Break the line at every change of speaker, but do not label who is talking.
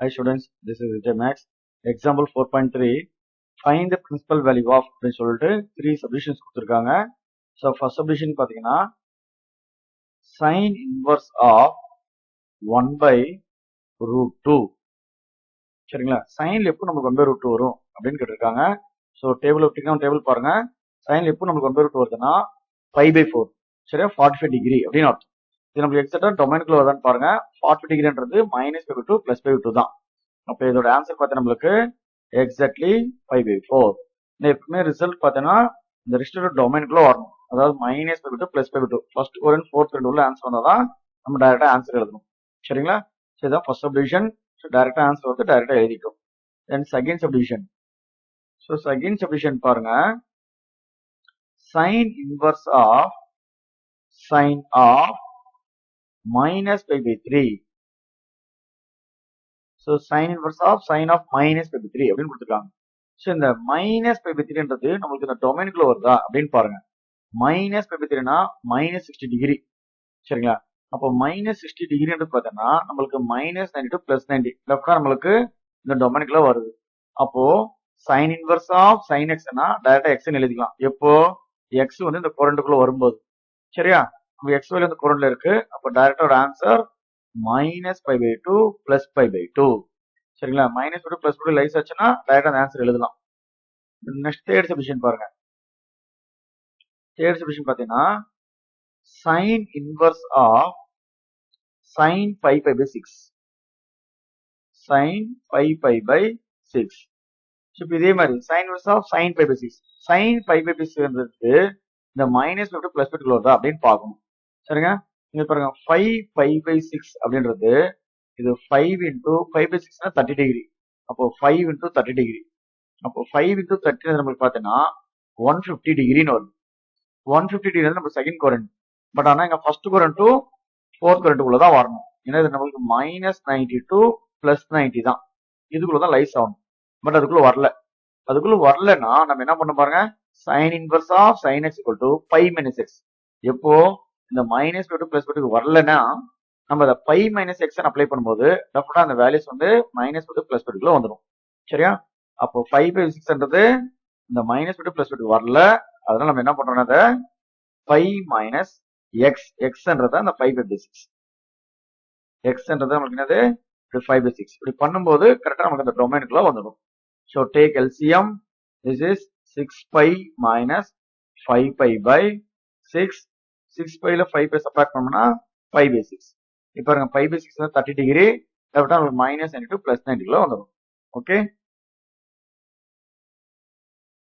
Hi students, this is Vijay Max. Example 4.3. Find the principal value of அப்படின்னு சொல்லிட்டு 3 subdivisions கொடுத்துருக்காங்க. So first subdivision பார்த்தீங்கன்னா sin inverse of 1 by root 2. சரிங்களா? சைன்ல எப்போ நமக்கு 1 by root 2 வரும் அப்படின்னு கேட்டிருக்காங்க. ஸோ டேபிள் விட்டிங்கன்னா டேபிள் பாருங்க. சைன்ல எப்போ நமக்கு 1 by root 2 வருதுன்னா 5 by 4. சரியா? 45 டிகிரி அப்படின்னு அர்த்தம். இது நம்மளுக்கு எக்ஸாக்டா டொமைனுக்குள்ள வருதான்னு பாருங்க. 40 டிகிரின்றது -5/2 +5/2 தான். அப்ப இதோட ஆன்சர் பார்த்தா நம்மளுக்கு எக்ஸாக்ட்லி 5/4. எப்பவுமே ரிசல்ட் பார்த்தீங்கன்னா இந்த ரிஸ்ட்ரிக்டட் டொமைனுக்குள்ள வரணும். அதாவது -5/2 +5/2 ஃபர்ஸ்ட் ஒரு ஃபோர்த் ரெண்டு உள்ள ஆன்சர் வந்தாதான் நம்ம டைரக்டா ஆன்சர் எழுதணும். சரிங்களா? இதுதான் ஃபர்ஸ்ட் சப்டிவிஷன். ஸோ டைரக்டா ஆன்சர் வந்து டைரக்டா எழுதிட்டோம். Then second subdivision. So second subdivision பாருங்க. Sine inverse of sine of -π/3. So sin inverse of sin of -π/3 அப்படின்னு கொடுத்துருக்காங்க. ஸோ இந்த -π/3ன்றது நம்மளுக்கு இந்த டொமைனுக்குள்ள வருதா அப்படின்னு பாருங்க. -π/3னா -60 டிகிரி. சரிங்களா? அப்போ -60 டிகிரின்றது பார்த்தோம்னா நம்மளுக்கு -90 to +90 லெஃப்டா நம்மளுக்கு இந்த டொமைனுக்குள்ள வருது. அப்போ sin inverse of sin xனா டைரக்டா x எழுதிக்கலாம். எப்போ x வந்து இந்த கோரண்டுக்குள்ள வரும்போது. சரியா? நம்ம x வேல்யூ இந்த கோரண்ட்ல இருக்கு. அப்போ டைரக்டா ஒரு ஆன்சர் -π/2 +π/2. சரிங்களா? -2 +2 லைஸ் ஆச்சுன்னா டைரக்டா அந்த ஆன்சர் எழுதலாம். நெக்ஸ்ட் தேர்ட் சப்டிவிஷன் பாருங்க. தேர்ட் சப்டிவிஷன் பாத்தீங்கன்னா sin inverse of sin π/6. sin π/6. இப்போ இதே மாதிரி sin inverse of sin π/6. sin π/6ன்றது இந்த -5 to +5 வருதா அப்படின்னு பார்க்கணும். சரிங்க? இங்க பாருங்க 5π/6 அப்படின்றது இது 5 into 5/6னா 30 டிகிரி. அப்போ 5 into 30 டிகிரி. அப்போ 5 into 30 நம்மளுக்கு பார்த்தீங்கன்னா 150 டிகிரின்னு வரும். 150 டிகிரி நம்ம செகண்ட் கோரண்ட். பட் ஆனா இங்க ஃபர்ஸ்ட் கோரண்ட் டு ஃபோர்த் கோரண்ட்டுக்குள்ள தான் வரணும். ஏன்னா இது நம்மளுக்கு -90 to +90 தான். இதுக்குள்ள தான் லைஸ் ஆகணும். பட் அதுக்குள்ள வரல. அதுக்குள்ள வரலன்னா நம்ம என்ன பண்ண பாருங்க. sin inverse of sin x equal to 5 - x. எப்போ இந்த -5 to +5 வரலன்னா நம்ம அதை π - x அப்ளை பண்ணும்போது டெஃபினட்டா அந்த வேல்யூஸ் வந்து -5 to +5 வந்துடும். சரியா? அப்போ 5/6ன்றது இந்த -5 to +5 வரல. அதனால நம்ம என்ன பண்றோம்னா அதை π - x xன்றத அந்த 5/6 xன்றது நமக்கு என்னது 5/6 இப்படி பண்ணும்போது கரெக்டா நமக்கு அந்த டொமைனுக்குள்ள வந்துடும். So take LCM. This is 6π - 5π/6. 6π ல 5π சப்ராக்ட் பண்ணோம்னா 5/6. இப்போ பாருங்க 5/6 30 டிகிரி. -90 to +90 வந்துடும். ஓகே.